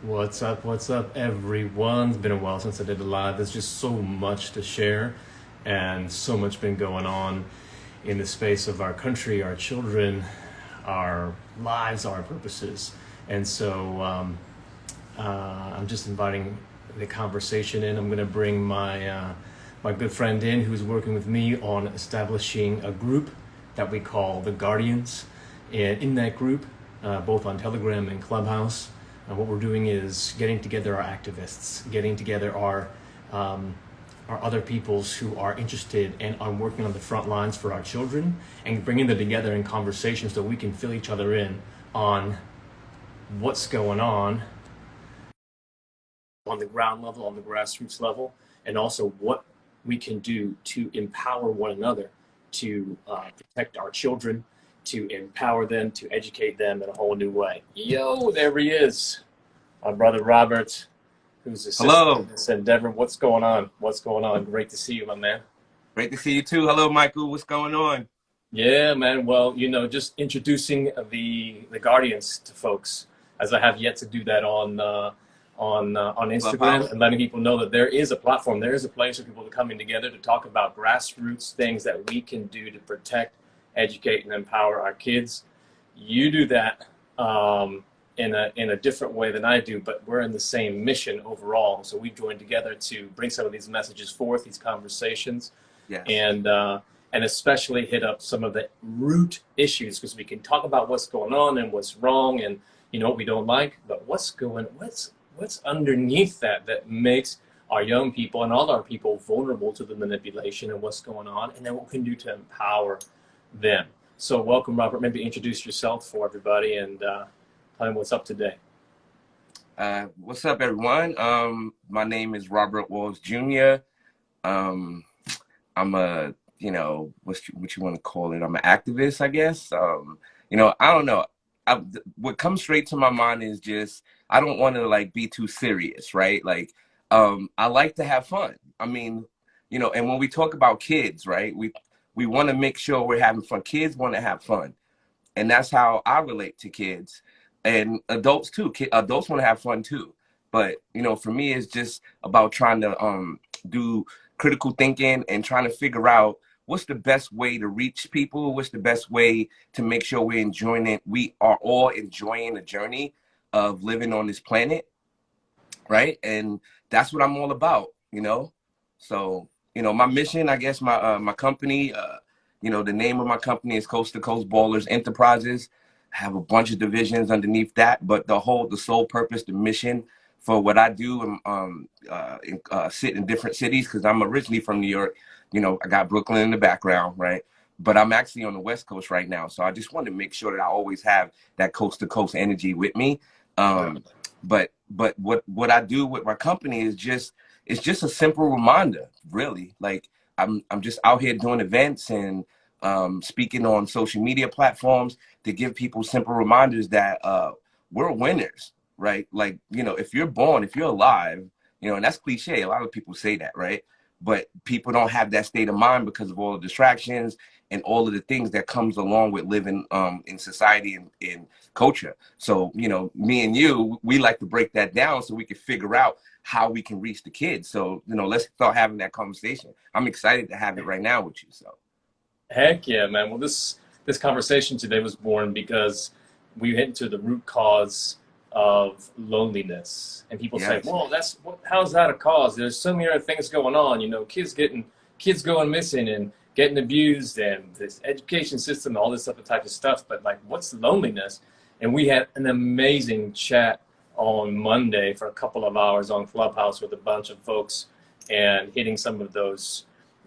What's up, everyone? It's been a while since I did a live. There's just so much to share, and so much been going on in the space of our country, our children, our lives, our purposes. And so I'm just inviting the conversation in. I'm going to bring my good friend in who's working with me on establishing a group that we call the Guardians. And in that group, both on Telegram and Clubhouse, what we're doing is getting together our activists, getting together our other peoples who are interested and are working on the front lines for our children, and bringing them together in conversation so we can fill each other in on what's going on the ground level, on the grassroots level, and also what we can do to empower one another, to protect our children, to empower them, to educate them in a whole new way. Yo, there he is, my brother Robert, who's assisting in Hello. this endeavor. What's going on? What's going on? Great to see you, my man. Great to see you too. Hello, Michael. What's going on? Yeah, man. Well, just introducing the Guardians to folks, as I have yet to do that on Instagram, Clubhouse? and letting people know that there is a platform, there is a place for people to coming together to talk about grassroots things that we can do to protect, educate, and empower our kids. You do that in a different way than I do, but we're in the same mission overall. So we've joined together to bring some of these messages forth, these conversations, Yes. and especially hit up some of the root issues, because we can talk about what's going on and what's wrong and what we don't like, but what's underneath that makes our young people and all our people vulnerable to the manipulation and what's going on, and then what we can do to empower them. So welcome, Robert. Maybe introduce yourself for everybody and tell them what's up today. What's up, everyone? My name is Robert Walls Jr. I'm a, what you want to call it? I'm an activist, I guess. I don't know. What comes straight to my mind is just, I don't want to like be too serious, right? Like, I like to have fun. I mean, and when we talk about kids, right, we want to make sure we're having fun. Kids want to have fun. And that's how I relate to kids and adults too. Adults want to have fun too. But, for me, it's just about trying to do critical thinking and trying to figure out what's the best way to reach people, what's the best way to make sure we're enjoying it. We are all enjoying the journey of living on this planet, right? And that's what I'm all about. So, my mission, I guess, my company, the name of my company is Coast to Coast Ballers Enterprises. I have a bunch of divisions underneath that, but the sole purpose, the mission for what I do, sit in different cities, because I'm originally from New York. I got Brooklyn in the background, right? But I'm actually on the West Coast right now, so I just want to make sure that I always have that coast to coast energy with me. But what I do with my company is just a simple reminder, really. Like, I'm just out here doing events and speaking on social media platforms to give people simple reminders that we're winners, right? Like, if you're born, if you're alive, and that's cliche. A lot of people say that, right? But people don't have that state of mind because of all the distractions and all of the things that comes along with living in society and in culture. So, me and you, we like to break that down so we can figure out how we can reach the kids. So, let's start having that conversation. I'm excited to have it right now with you. So, Heck yeah, man. Well, this conversation today was born because we hit into the root cause of loneliness, and people say, yes, "Well, how's that a cause? There's so many other things going on. Kids going missing and getting abused, and this education system, all this other type of stuff. But like, what's loneliness?" And we had an amazing chat on Monday for a couple of hours on Clubhouse with a bunch of folks, and hitting some of those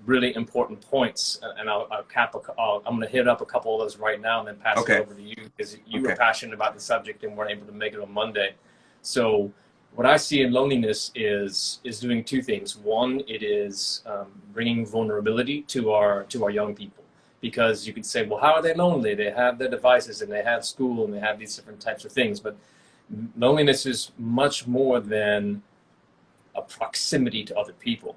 really important points, and I'm going to hit up a couple of those right now and then pass it okay, over to you, because you were okay, passionate about the subject and weren't able to make it on Monday. So what I see in loneliness is doing two things. One, it is bringing vulnerability to our young people, because you could say, well, how are they lonely? They have their devices and they have school and they have these different types of things, but loneliness is much more than a proximity to other people.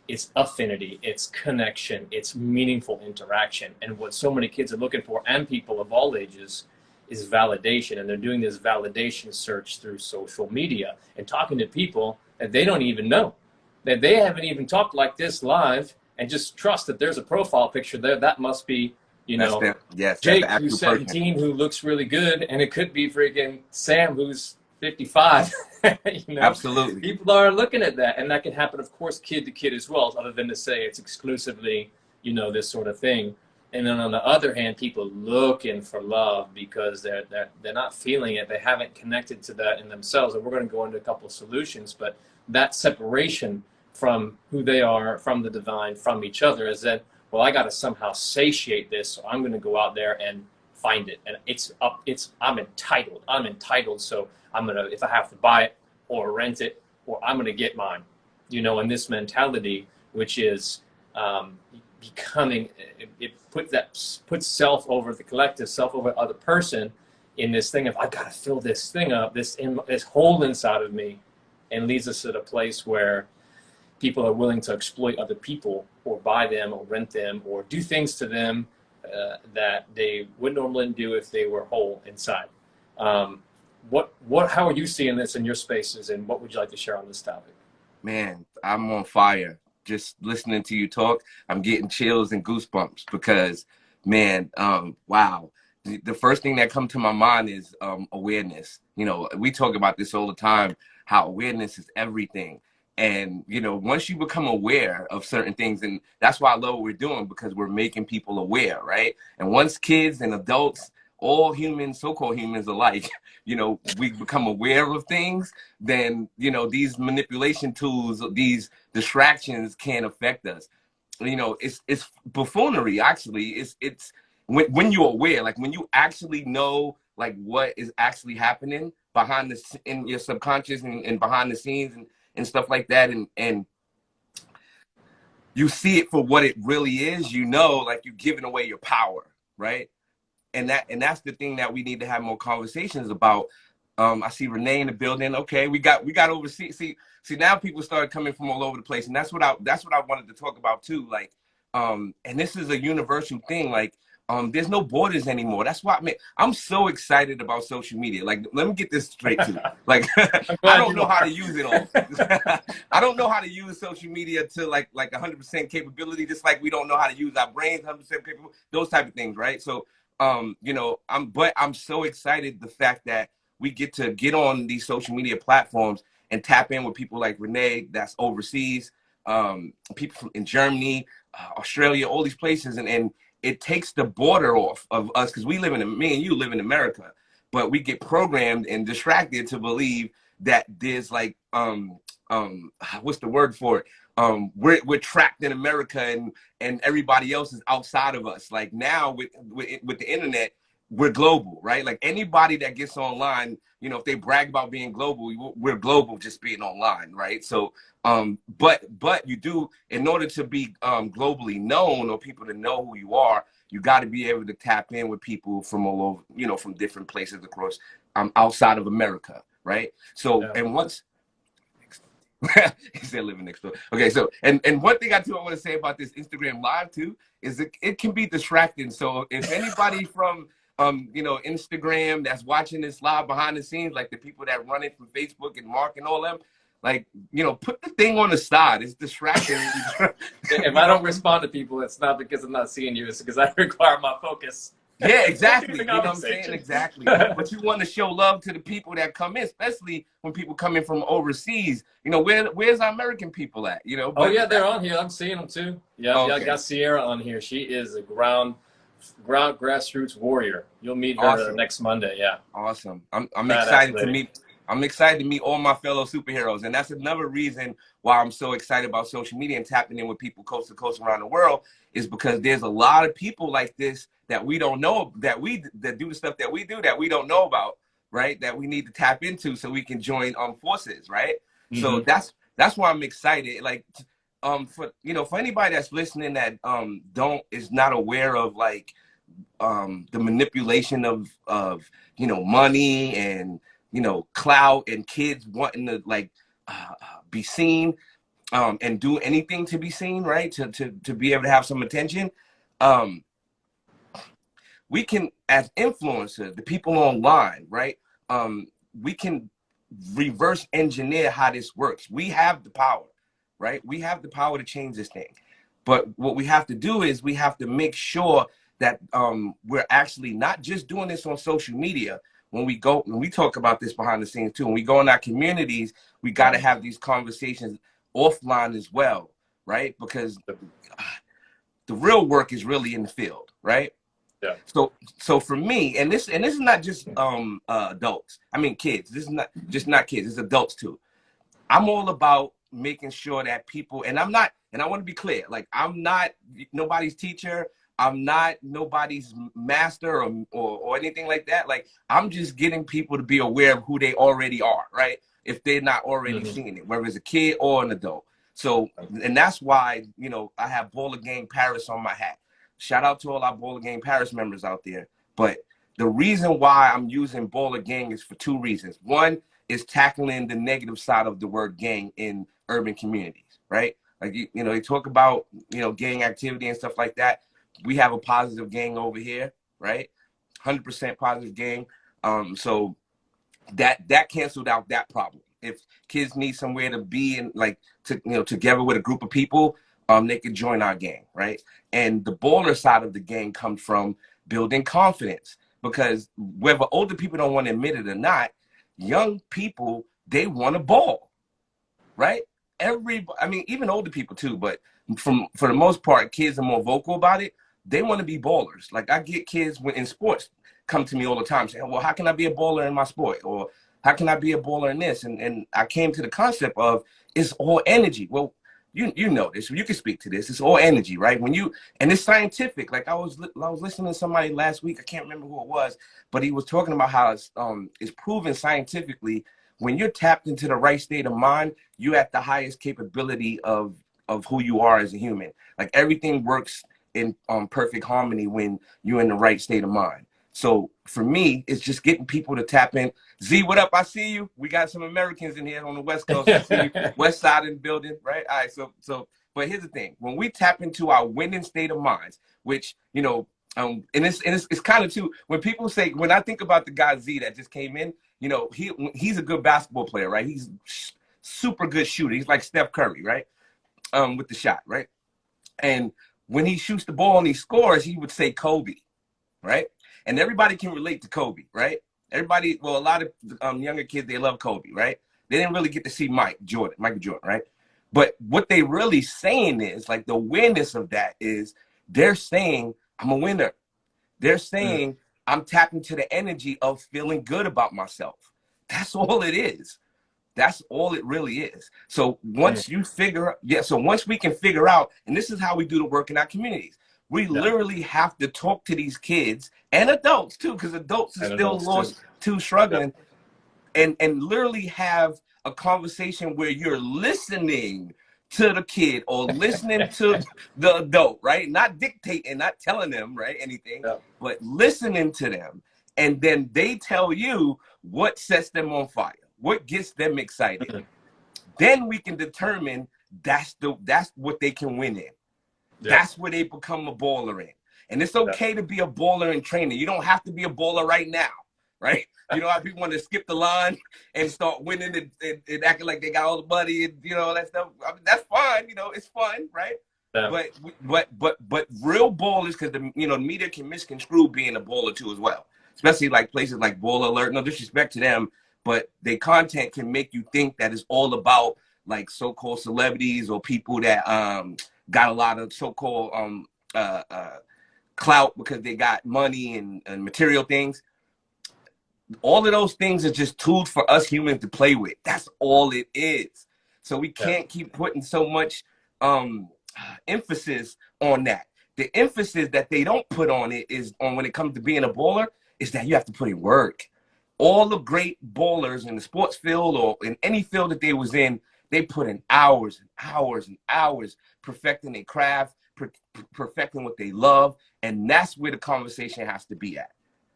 It's affinity, it's connection, it's meaningful interaction. And what so many kids are looking for, and people of all ages, is validation, and they're doing this validation search through social media and talking to people that they don't even know, that they haven't even talked like this live, and just trust that there's a profile picture there. That must be, you That's know, the yes, that's the Jake, who's actual person. 17, who looks really good, and it could be freaking Sam, who's 55. You know, Absolutely. people are looking at that, and that can happen, of course, kid to kid as well, other than to say it's exclusively, you know, this sort of thing. And then on the other hand, people looking for love because they're not feeling it. They haven't connected to that in themselves. And we're going to go into a couple of solutions, but that separation from who they are, from the divine, from each other, is that, well, I got to somehow satiate this, so I'm going to go out there and find it. And I'm entitled. I'm entitled, so I'm going to, if I have to buy it or rent it, or I'm going to get mine. You know, and this mentality, which is becoming, it puts self over the collective, self over other person, in this thing of, I got to fill this thing up, this hole inside of me, and leads us to the place where people are willing to exploit other people, or buy them, or rent them, or do things to them that they would normally do if they were whole inside. How are you seeing this in your spaces, and what would you like to share on this topic? Man, I'm on fire. Just listening to you talk, I'm getting chills and goosebumps because, man, wow. The first thing that comes to my mind is awareness. You know, we talk about this all the time, how awareness is everything. And, you know, once you become aware of certain things, and that's why I love what we're doing, because we're making people aware, right? And once kids and adults, all humans, so-called humans alike, you know, we become aware of things, then, you know, these manipulation tools, these distractions can affect us. You know, it's buffoonery, actually. It's when you're aware, like when you actually know like what is actually happening behind the in your subconscious and behind the scenes and stuff like that, and you see it for what it really is, you know, like you're giving away your power, right? And that's the thing that we need to have more conversations about. I see Renee in the building. Okay, we got overseas. See now people started coming from all over the place, and that's what I wanted to talk about too. Like, and this is a universal thing. Like, there's no borders anymore. That's why, man, I'm so excited about social media. Like, let me get this straight too. Like, I don't know how to use it all. I don't know how to use social media to like 100% capability, just like we don't know how to use our brains 100% capable. Those type of things, right? So, you know, I'm so excited the fact that we get to get on these social media platforms and tap in with people like Renee that's overseas, people from in Germany, Australia, all these places, and it takes the border off of us, because me and you live in America, but we get programmed and distracted to believe that there's like what's the word for it? We're trapped in America, and everybody else is outside of us. Like now with the internet, we're global, right? Like anybody that gets online, you know, if they brag about being global, we're global just being online, right? So, but you do, in order to be globally known, or people to know who you are, you got to be able to tap in with people from all over, you know, from different places across outside of America, right? So, Yeah. and once he said living next door. Okay, so and one thing I want to say about this Instagram live too is it can be distracting. So if anybody from you know, Instagram that's watching this live behind the scenes, like the people that run it from Facebook and Mark and all them, like, you know, put the thing on the side. It's distracting. If I don't respond to people, it's not because I'm not seeing you. It's because I require my focus. Yeah, exactly. You know what I'm saying? Exactly. But you want to show love to the people that come in, especially when people come in from overseas. You know, where's our American people at? You know. But, oh yeah, they're on here. I'm seeing them too. Yeah, okay. Yeah, I got Sierra on here. She is a ground grassroots warrior. You'll meet her next Monday. Yeah. Awesome. I'm excited to meet. I'm excited to meet all my fellow superheroes, and that's another reason why I'm so excited about social media and tapping in with people coast to coast around the world, is because there's a lot of people like this that we don't know, that do the stuff that we do that we don't know about, right? That we need to tap into so we can join forces, right? Mm-hmm. So that's why I'm excited. Like, for anybody that's listening that is not aware of like the manipulation of you know, money and, you know, clout and kids wanting to like be seen and do anything to be seen, right? To be able to have some attention. we can, as influencers, the people online, right? We can reverse engineer how this works. We have the power, right? We have the power to change this thing. But what we have to do is we have to make sure that we're actually not just doing this on social media. When we talk about this behind the scenes too, when we go in our communities, we got to have these conversations offline as well, right? Because the real work is really in the field, right? Yeah. So for me, and this is not just adults. I mean kids. This is not kids. It's adults too. I'm all about making sure that people, and I'm not, and I want to be clear, like I'm not nobody's teacher. I'm not nobody's master or anything like that. Like I'm just getting people to be aware of who they already are, right? If they're not already seeing it, whether it's a kid or an adult. So, and that's why, you know, I have Baller Gang Paris on my hat. Shout out to all our Baller Gang Paris members out there. But the reason why I'm using Baller Gang is for two reasons. One is tackling the negative side of the word gang in urban communities, right? Like, you know, they talk about, you know, gang activity and stuff like that. We have a positive gang over here, right? 100% positive gang. So that canceled out that problem. If kids need somewhere to be and like together with a group of people, they could join our gang, right? And the baller side of the gang comes from building confidence, because whether older people don't want to admit it or not, young people, they want to ball, right? I mean, even older people too, but for the most part, kids are more vocal about it. They want to be ballers. Like I get kids in sports come to me all the time saying, well, how can I be a baller in my sport? Or how can I be a baller in this? And I came to the concept of it's all energy. Well, you know this. You can speak to this. It's all energy, right? And it's scientific. Like I was listening to somebody last week. I can't remember who it was, but he was talking about how it's proven scientifically when you're tapped into the right state of mind, you're at the highest capability of who you are as a human. Like everything works in perfect harmony when you're in the right state of mind. So for me, it's just getting people to tap in. Z, what up? I see you. We got some Americans in here on the West Coast. I see you. West Side in the building, right? All right. So, but here's the thing: when we tap into our winning state of minds, which you know, and it's kind of too. When people say, when I think about the guy Z that just came in, you know, he's a good basketball player, right? He's super good shooter. He's like Steph Curry, right? With the shot, right? And when he shoots the ball and he scores, he would say Kobe, right? And everybody can relate to Kobe, right? Everybody, well, a lot of younger kids, they love Kobe, right? They didn't really get to see Michael Jordan, right? But what they really saying is, like, the awareness of that is they're saying, I'm a winner. They're saying, I'm tapping to the energy of feeling good about myself. That's all it is. That's all it really is. So once you figure, so once we can figure out, and this is how we do the work in our communities, we literally have to talk to these kids and adults too, because adults are still lost too, struggling, and literally have a conversation where you're listening to the kid or listening to the adult, right? Not dictating, not telling them, right, anything, but listening to them. And then they tell you what sets them on fire, what gets them excited. Then we can determine that's what they can win in. That's where they become a baller in. And it's okay to be a baller in training. You don't have to be a baller right now, right? You know how people want to skip the line and start winning and acting like they got all the money and, you know, that stuff. I mean, that's fine. You know, it's fun, right? Yeah. But real ballers, because the media can misconstrue being a baller too as well. Especially like places like Baller Alert. No disrespect to them, but their content can make you think that it's all about like so-called celebrities or people that got a lot of so-called clout because they got money and material things. All of those things are just tools for us humans to play with. That's all it is. So we can't keep putting so much emphasis on that. The emphasis that they don't put on it is on when it comes to being a baller is that you have to put in work. All the great ballers in the sports field or in any field that they was in, they put in hours and hours and hours perfecting their craft, perfecting what they love, and that's where the conversation has to be at.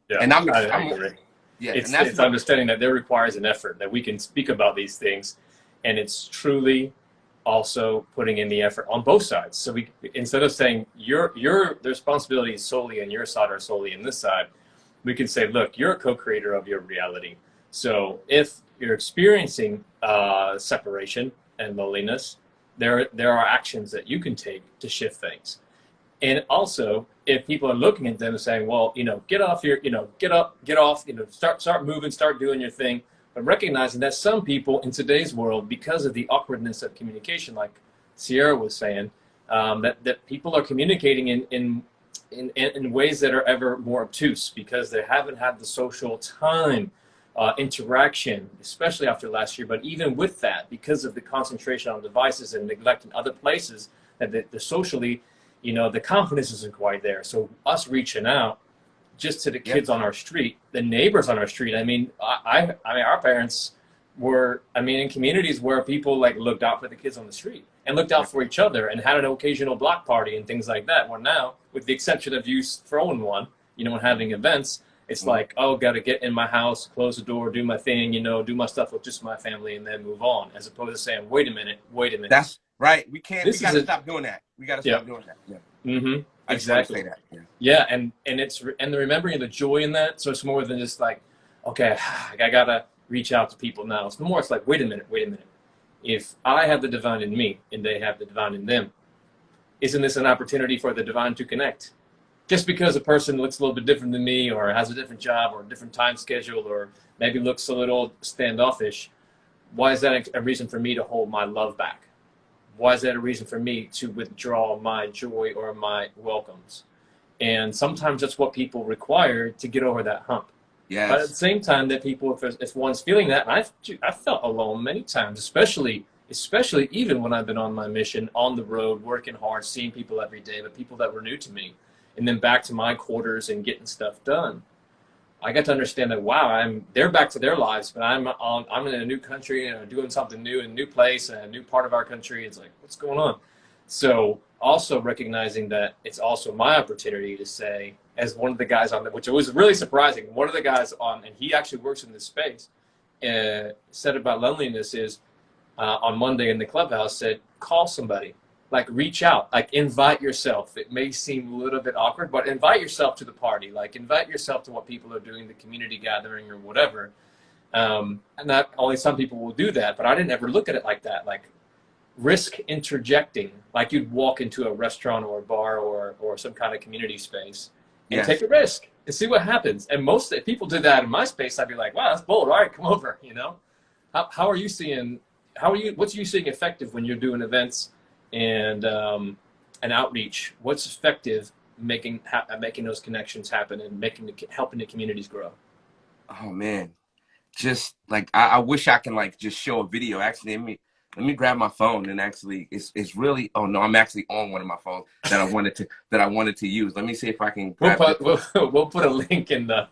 Yeah, and I'm agree. Yeah, it's understanding that there requires an effort, that we can speak about these things, and it's truly also putting in the effort on both sides. So we, instead of saying the responsibility is solely on your side or solely in this side, we can say, look, you're a co-creator of your reality. So if you're experiencing separation and loneliness, there are actions that you can take to shift things. And also, if people are looking at them and saying, well, get off your, get up, get off, start moving, start doing your thing, but recognizing that some people in today's world, because of the awkwardness of communication, like Sierra was saying, that people are communicating in ways that are ever more obtuse because they haven't had the social time, interaction, especially after last year. But even with that, because of the concentration on devices and neglecting other places, that the socially, the confidence isn't quite there. So us reaching out just to the kids on our street, the neighbors on our street. I mean, our parents were, in communities where people like looked out for the kids on the street and looked out for each other and had an occasional block party and things like that. Well, now, with the exception of you throwing one, and having events, it's like, oh, got to get in my house, close the door, do my thing, do my stuff with just my family and then move on, as opposed to saying, wait a minute. That's right. We got to stop doing that. We got to stop doing that. Yeah. Mm-hmm. I exactly. Say that. Yeah. Yeah, and the remembering the joy in that. So it's more than just like, okay, I gotta reach out to people now. It's more. It's like, wait a minute. If I have the divine in me and they have the divine in them, isn't this an opportunity for the divine to connect? Just because a person looks a little bit different than me, or has a different job, or a different time schedule, or maybe looks a little standoffish, why is that a reason for me to hold my love back? Why is that a reason for me to withdraw my joy or my welcomes? And sometimes that's what people require to get over that hump. Yes. But at the same time, that people, if one's feeling that, and I've felt alone many times, especially even when I've been on my mission, on the road, working hard, seeing people every day, but people that were new to me, and then back to my quarters and getting stuff done. I got to understand that, wow, they're back to their lives, but I'm in a new country and doing something new in a new place and a new part of our country. It's like, what's going on? So also recognizing that it's also my opportunity to say, as one of the guys on, which was really surprising, one of the guys on, and he actually works in this space, said about loneliness is, on Monday in the clubhouse, said, call somebody. Like, reach out, like, invite yourself. It may seem a little bit awkward, but invite yourself to the party. Like, invite yourself to what people are doing, the community gathering or whatever. And not only some people will do that, but I didn't ever look at it like that. Like, risk interjecting, like you'd walk into a restaurant or a bar or some kind of community space and take a risk and see what happens. And most if people did that in my space, I'd be like, wow, that's bold. All right, come over, How are you seeing, what's you seeing effective when you're doing events and outreach? What's effective making those connections happen and helping the communities grow? Oh man, just like I wish I can like just show a video. Actually, let me grab my phone and actually it's really, oh no, I'm actually on one of my phones that I wanted to use. Let me see if I can grab we'll put a link in the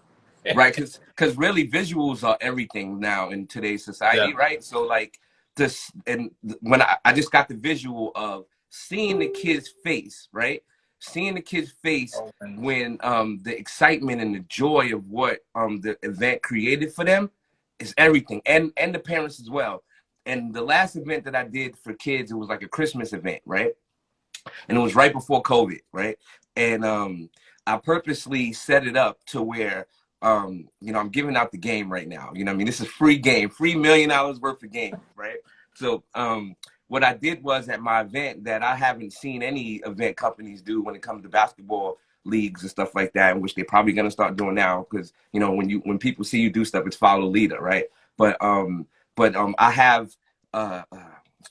right, because really visuals are everything now in today's society, right? So like this, and when I just got the visual of seeing the kid's face, right? Seeing the kid's face when the excitement and the joy of what the event created for them is everything, and the parents as well. And the last event that I did for kids, it was like a Christmas event, right? And it was right before COVID, right? And I purposely set it up to where I'm giving out the game right now. This is free game, $3 million worth of game, right? So what I did was at my event that I haven't seen any event companies do when it comes to basketball leagues and stuff like that, in which they're probably going to start doing now, because when people see you do stuff, it's follow leader, right? But I have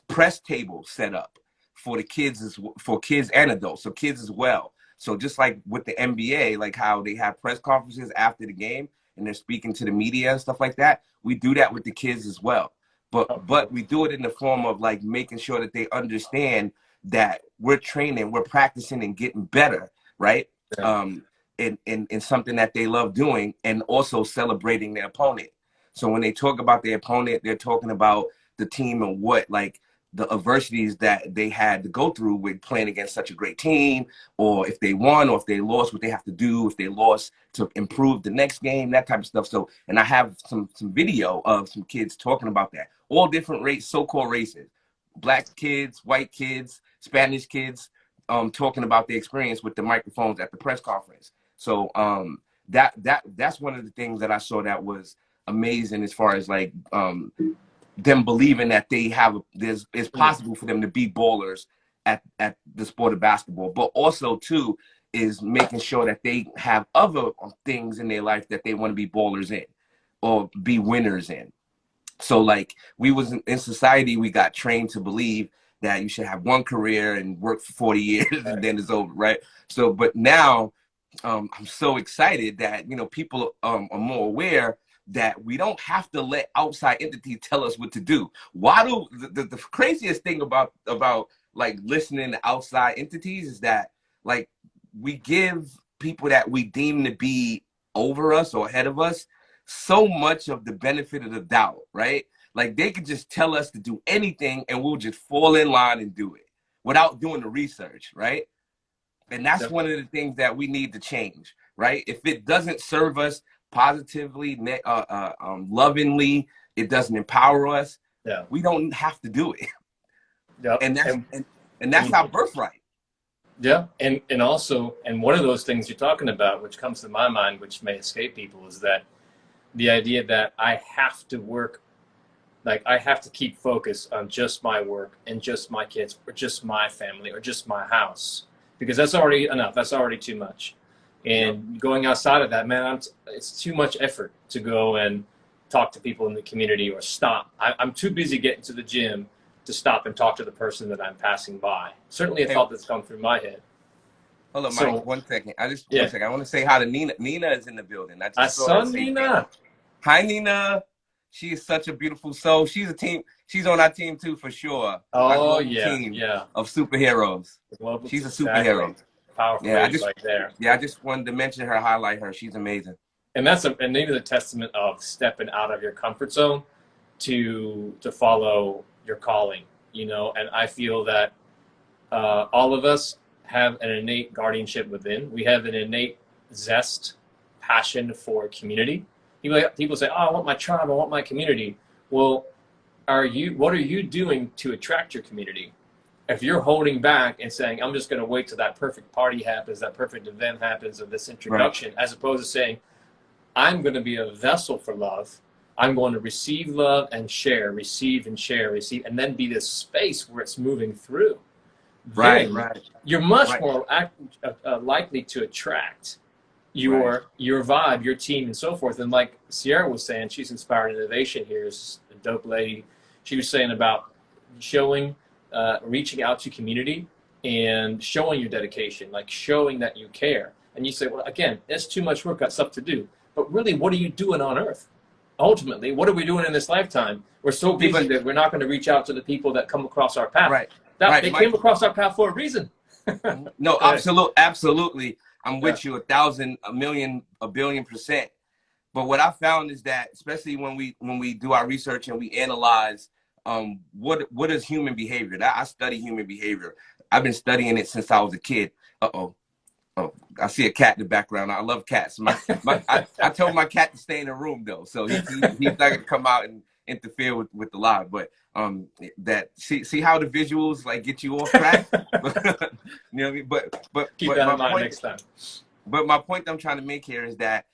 press tables set up for the kids, for kids and adults, so kids as well. So just like with the NBA, like how they have press conferences after the game and they're speaking to the media and stuff like that, we do that with the kids as well. But we do it in the form of like making sure that they understand that we're training, we're practicing and getting better, right? Yeah. In something that they love doing, and also celebrating their opponent. So when they talk about their opponent, they're talking about the team and what, like, the adversities that they had to go through with playing against such a great team, or if they won or if they lost, what they have to do if they lost to improve the next game, that type of stuff. So, and I have some video of some kids talking about that, all different race, so-called races, Black kids, white kids, Spanish kids, talking about their experience with the microphones at the press conference. So that's one of the things that I saw that was amazing, as far as like them believing that they have it's possible for them to be ballers at the sport of basketball, but also too is making sure that they have other things in their life that they want to be ballers in or be winners in. So like we was in society, we got trained to believe that you should have one career and work for 40 years and then it's over, right? So, but now I'm so excited that, you know, people are more aware that we don't have to let outside entities tell us what to do. Why do the craziest thing about like listening to outside entities is that like we give people that we deem to be over us or ahead of us so much of the benefit of the doubt, right? Like they could just tell us to do anything and we'll just fall in line and do it without doing the research, right? And that's one of the things that we need to change, right? If it doesn't serve us positively, lovingly, it doesn't empower us, we don't have to do it. And that's and that's our birthright. Yeah, and also, and one of those things you're talking about, which comes to my mind, which may escape people, is that the idea that I have to work, like I have to keep focus on just my work and just my kids or just my family or just my house, because that's already enough. That's already too much. And going outside of that, man, it's too much effort to go and talk to people in the community or stop. I'm too busy getting to the gym to stop and talk to the person that I'm passing by. Certainly a thought that's come through my head. Hold on, Mike, 1 second. One second. I want to say hi to Nina. Nina is in the building. I saw Nina. Hi, Nina. She is such a beautiful soul. She's on our team too, for sure. Oh, yeah. Team of superheroes. She's a superhero. Exactly. Powerful right there. Yeah, I just wanted to mention her, highlight her. She's amazing. And and maybe the testament of stepping out of your comfort zone to follow your calling, you know. And I feel that all of us have an innate guardianship within. We have an innate zest, passion for community. People say, "Oh, I want my tribe. I want my community." Well, what are you doing to attract your community? If you're holding back and saying, "I'm just going to wait till that perfect party happens, that perfect event happens, or this introduction," as opposed to saying, "I'm going to be a vessel for love. I'm going to receive love and share, receive and share, receive, and then be this space where it's moving through." Right. You're much more likely to attract your vibe, your team, and so forth. And like Sierra was saying, she's inspired innovation here. Is a dope lady. She was saying about reaching out to community and showing your dedication, like showing that you care. And you say, well, again, it's too much work, got stuff to do. But really, what are you doing on Earth? Ultimately, what are we doing in this lifetime? We're so busy that we're not going to reach out to the people that come across our path. They came across our path for a reason. No, absolutely. I'm with you 1,000, a million, a billion%. But what I found is that, especially when we do our research and we analyze what is human behavior. I study human behavior. I've been studying it since I was a kid. Oh, I see a cat in the background. I love cats. I told my cat to stay in the room though, so he's not gonna come out and interfere with the live. But that see how the visuals like get you off track. You know what I mean? But keep that in mind next time. But my point I'm trying to make here is that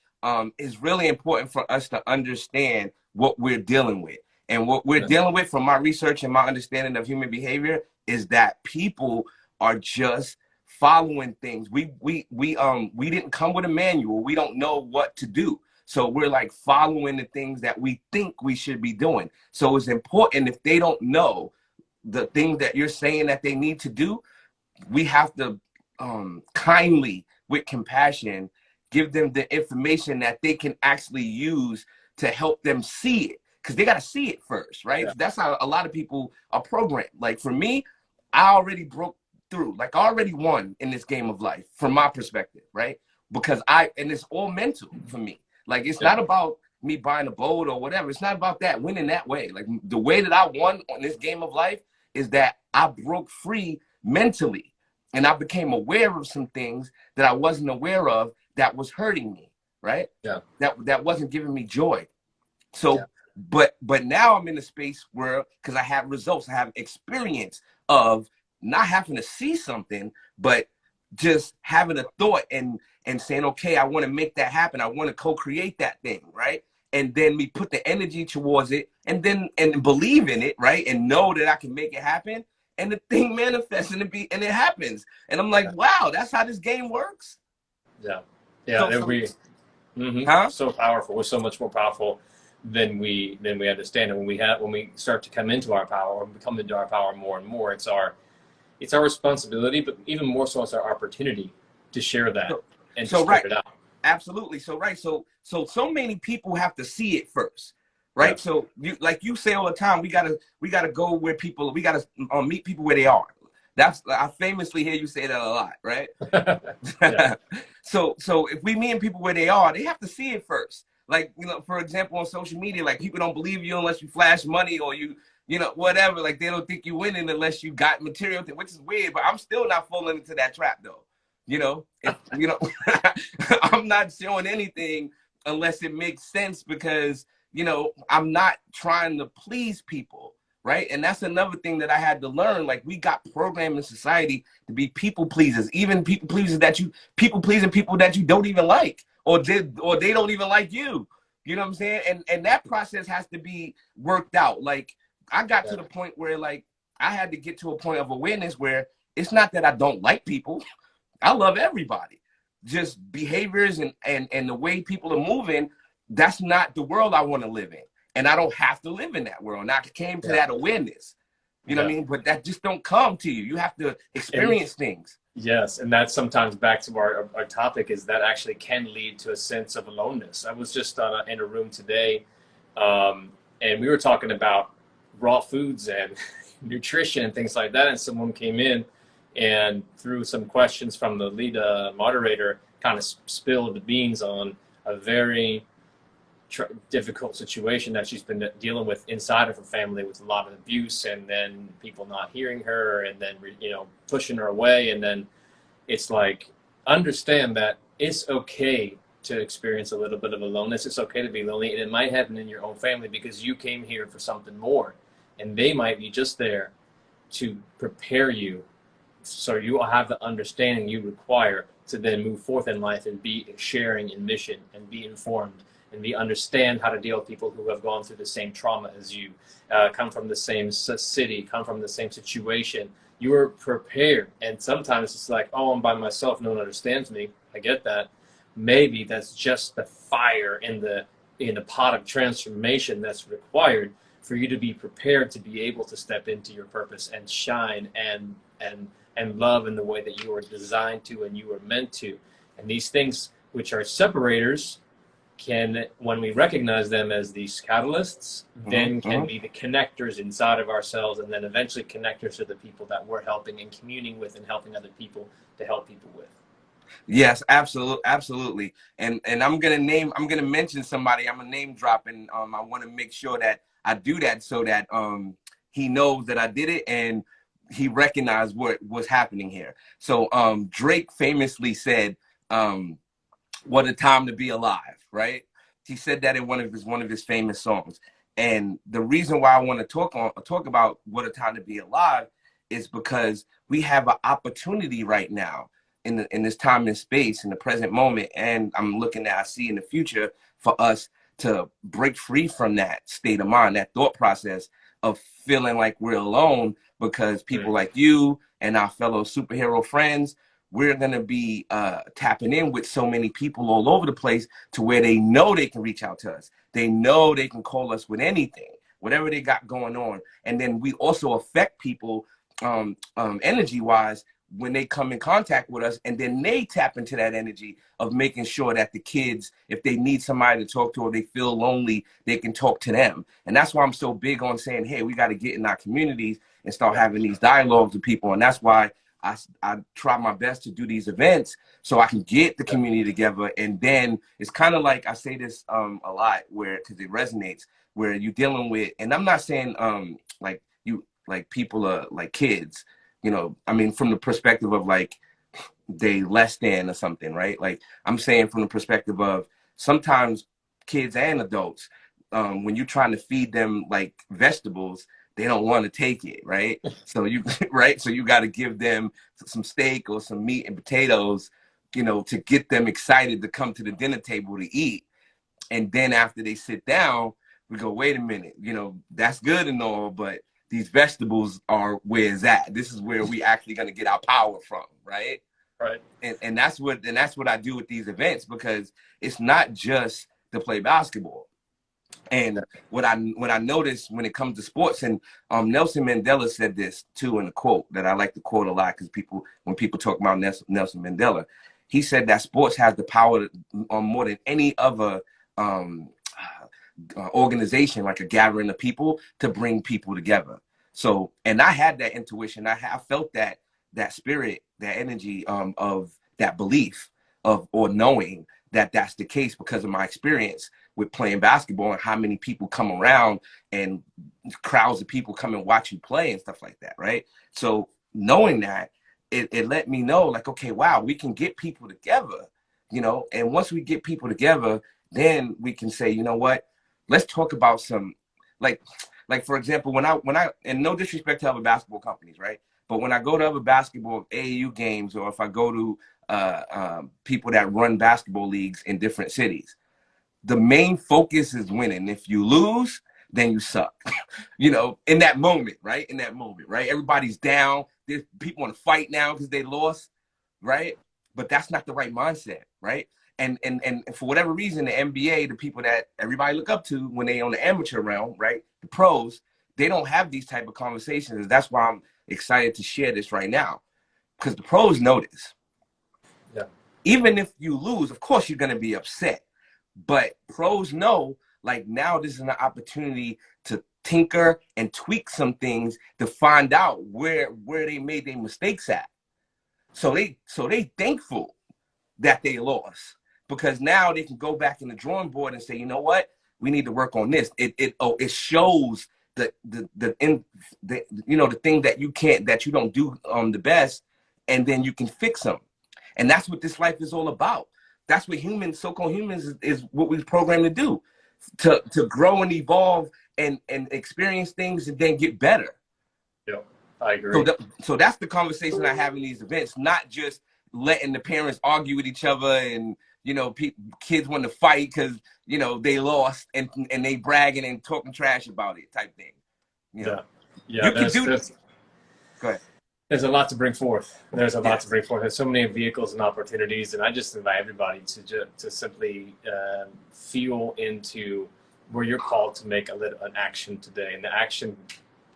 it's really important for us to understand what we're dealing with. And what we're dealing with, from my research and my understanding of human behavior, is that people are just following things. We didn't come with a manual. We don't know what to do. So we're like following the things that we think we should be doing. So it's important, if they don't know the things that you're saying that they need to do, we have to kindly, with compassion, give them the information that they can actually use to help them see it. Because they got to see it first, right? Yeah. That's how a lot of people are programmed. Like for me, I already broke through. Like I already won in this game of life from my perspective, right? Because and it's all mental for me. Like it's not about me buying a boat or whatever. It's not about that, winning that way. Like the way that I won on this game of life is that I broke free mentally. And I became aware of some things that I wasn't aware of that was hurting me, right? Yeah. That wasn't giving me joy. So but now I'm in a space where, because I have results, I have experience of not having to see something, but just having a thought and saying, okay, I want to make that happen. I want to co-create that thing, right? And then we put the energy towards it, and then and believe in it, right? And know that I can make it happen, and the thing manifests and it happens. And I'm like, wow, that's how this game works. Yeah, yeah. So, And so we, huh? so powerful. We're so much more powerful than we understand. And when we start to come into our power, or become into our power more and more, it's our responsibility, but even more so, it's our opportunity to share that So, and to so step right. it out. Absolutely. So right. So many people have to see it first, right? Yes. So like you say all the time, we gotta go where people, we gotta meet people where they are. That's, I famously hear you say that a lot, right? Yeah. So if we meet people where they are, they have to see it first. Like, for example, on social media, like people don't believe you unless you flash money, or whatever. Like they don't think you winning unless you got material, which is weird. But I'm still not falling into that trap though. If I'm not showing anything unless it makes sense, because I'm not trying to please people, right? And that's another thing that I had to learn. Like, we got programmed in society to be people pleasers, even people pleasing people that you don't even like, or they don't even like you. You know what I'm saying? And that process has to be worked out. Like, I got to the point where, like, I had to get to a point of awareness where it's not that I don't like people. I love everybody. Just behaviors and the way people are moving, that's not the world I want to live in. And I don't have to live in that world. And I came to that awareness. You know what I mean? But that just don't come to you. You have to experience things. Yes, and that's sometimes back to our topic, is that actually can lead to a sense of aloneness. I was just in a room today, and we were talking about raw foods and nutrition and things like that, and someone came in and through some questions from the lead moderator kind of spilled the beans on a very difficult situation that she's been dealing with inside of her family, with a lot of abuse, and then people not hearing her, and then pushing her away. And then it's like, understand that it's okay to experience a little bit of aloneness. It's okay to be lonely, and it might happen in your own family because you came here for something more, and they might be just there to prepare you so you will have the understanding you require to then move forth in life and be sharing in mission and be informed and understand how to deal with people who have gone through the same trauma as you, come from the same city, come from the same situation. You are prepared. And sometimes it's like, oh, I'm by myself, no one understands me. I get that. Maybe that's just the fire in the pot of transformation that's required for you to be prepared to be able to step into your purpose and shine and love in the way that you were designed to and you were meant to. And these things, which are separators, can, when we recognize them as these catalysts, then can be the connectors inside of ourselves, and then eventually connectors to the people that we're helping and communing with and helping other people to help people with. Yes, absolutely. And I'm gonna mention somebody. I'm gonna name drop, and I want to make sure that I do that so that he knows that I did it and he recognized what was happening here. So Drake famously said, "What a time to be alive," right? He said that in one of his famous songs. And the reason why I want to talk about what a time to be alive is because we have an opportunity right now in this time and space, in the present moment, and I see in the future, for us to break free from that state of mind, that thought process of feeling like we're alone, because people like you and our fellow superhero friends, we're going to be tapping in with so many people all over the place, to where they know they can reach out to us. They know they can call us with anything, whatever they got going on. And then we also affect people energy wise when they come in contact with us, and then they tap into that energy of making sure that the kids, if they need somebody to talk to or they feel lonely, they can talk to them. And that's why I'm so big on saying, hey, we got to get in our communities and start having these dialogues with people. And that's why I try my best to do these events, so I can get the community together. And then it's kind of like, I say this a lot, because it resonates, where you're dealing with, and I'm not saying like people are like kids, I mean, from the perspective of like they less than or something, right? Like, I'm saying from the perspective of sometimes kids and adults, when you're trying to feed them like vegetables, they don't want to take it, right? So you right, so you got to give them some steak or some meat and potatoes, you know, to get them excited to come to the dinner table to eat. And then after they sit down, we go, wait a minute, you know, that's good and all, but these vegetables are where it's at. This is where we actually going to get our power from, right? Right. And that's what I do with these events, because it's not just to play basketball. And what I noticed when it comes to sports, and Nelson Mandela said this too in a quote that I like to quote a lot, because when people talk about Nelson Mandela, he said that sports has the power more than any other organization, like a gathering of people, to bring people together. So, and I had that intuition. I felt that spirit, that energy of that belief of, or knowing that that's the case because of my experience with playing basketball and how many people come around and crowds of people come and watch you play and stuff like that, right? So knowing that, it let me know, like, okay, wow, we can get people together, you know, and once we get people together, then we can say, you know what, let's talk about some, like for example, when I, and no disrespect to other basketball companies, right? But when I go to other basketball AAU games, or if I go to people that run basketball leagues in different cities, the main focus is winning. If you lose, then you suck. You know, in that moment, right? In that moment, right? Everybody's down. There's people want to fight now because they lost, right? But that's not the right mindset, right? And for whatever reason, the NBA, the people that everybody look up to when they on the amateur realm, right? The pros, they don't have these type of conversations. That's why I'm excited to share this right now, because the pros know this. Yeah. Even if you lose, of course you're going to be upset, but pros know, like, now this is an opportunity to tinker and tweak some things to find out where they made their mistakes at. So they thankful that they lost, because now they can go back in the drawing board and say, you know what, we need to work on this. It shows the you know, the thing that you don't do the best, and then you can fix them. And that's what this life is all about. That's what so-called humans is what we're programmed to do, to grow and evolve and experience things and then get better. Yeah, I agree. So that's the conversation I have in these events, not just letting the parents argue with each other and, you know, kids want to fight because, you know, they lost and they bragging and talking trash about it type thing. You know? Yeah. You can do this. Go ahead. There's a lot to bring forth. There's so many vehicles and opportunities, and I just invite everybody to simply feel into where you're called to make an action today. And the action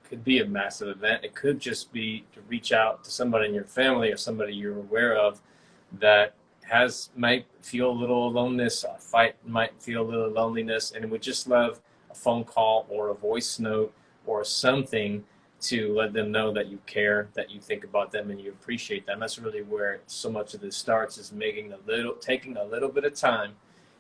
could be a massive event. It could just be to reach out to somebody in your family or somebody you're aware of that might feel a little aloneness, might feel a little loneliness, and would just love a phone call or a voice note or something to let them know that you care, that you think about them, and you appreciate them. That's really where so much of this starts, is taking a little bit of time,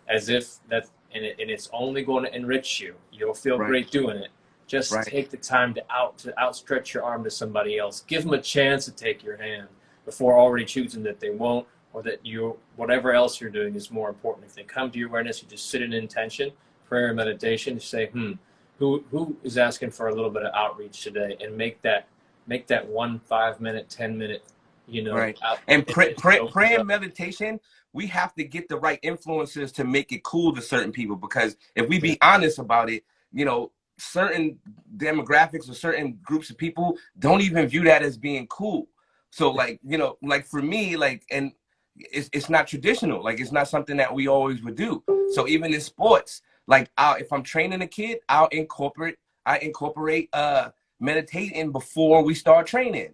as if and it's only going to enrich you. You'll feel great doing it. Just take the time to outstretch your arm to somebody else. Give them a chance to take your hand before already choosing that they won't, or that whatever else you're doing is more important. If they come to your awareness, you just sit in intention, prayer and meditation, to say, who is asking for a little bit of outreach today, and make that 1 5 minute, 10 minute, you know. Right. And prayer and meditation, we have to get the right influences to make it cool to certain people, because if we be honest about it, you know, certain demographics or certain groups of people don't even view that as being cool. So, like, you know, like for me, like, and it's not traditional. Like, it's not something that we always would do. So even in sports, like, if I'm training a kid, I incorporate meditating before we start training.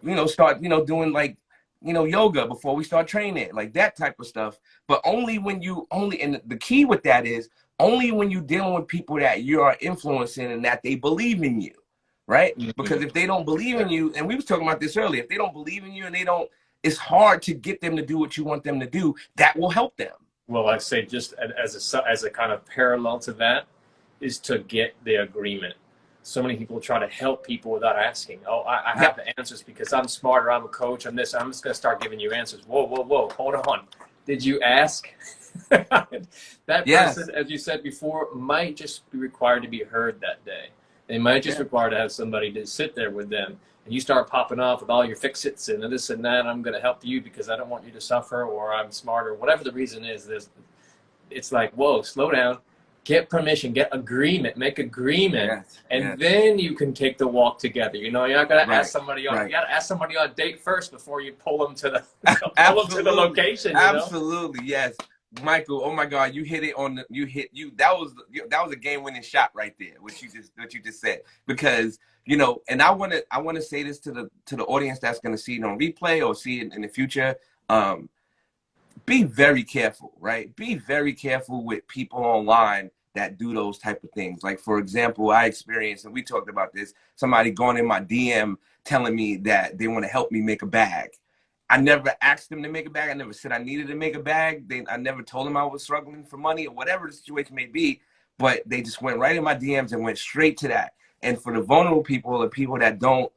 You know, doing, like, you know, yoga before we start training, like that type of stuff. But only when and the key with that is only when you're dealing with people that you are influencing and that they believe in you, right? Mm-hmm. Because if they don't believe in you, and we was talking about this earlier, if they don't believe in you and it's hard to get them to do what you want them to do. That will help them. Well, I'd say just as a kind of parallel to that is to get the agreement. So many people try to help people without asking. Oh, I have the answers because I'm smarter, I'm a coach, I'm this, I'm just going to start giving you answers. Whoa, hold on. Did you ask? That person, Yes. as you said before, might just be required to be heard that day. They might just Yeah. require to have somebody to sit there with them. And you start popping off with all your fix-its and this and that. I'm going to help you because I don't want you to suffer, or I'm smarter, whatever the reason is. It's like, whoa, slow down, get permission, get agreement, make agreement, Yes. and Yes. then you can take the walk together. You know, you're not gonna ask Right. somebody on. You Right. gotta ask somebody on a date first before you pull them to pull them to the Absolutely. location. You know. Absolutely. Yes. Michael, oh my God, you hit it on the, you hit you that was a game-winning shot right there, what you just said. Because, you know, and I wanna say this to the audience that's gonna see it on replay or see it in the future. Um, be very careful, right? Be very careful with people online that do those type of things. Like, for example, I experienced, and we talked about this, somebody going in my DM telling me that they want to help me make a bag. I never asked them to make a bag. I never said I needed to make a bag. I never told them I was struggling for money or whatever the situation may be. But they just went right in my DMs and went straight to that. And for the vulnerable people, the people that don't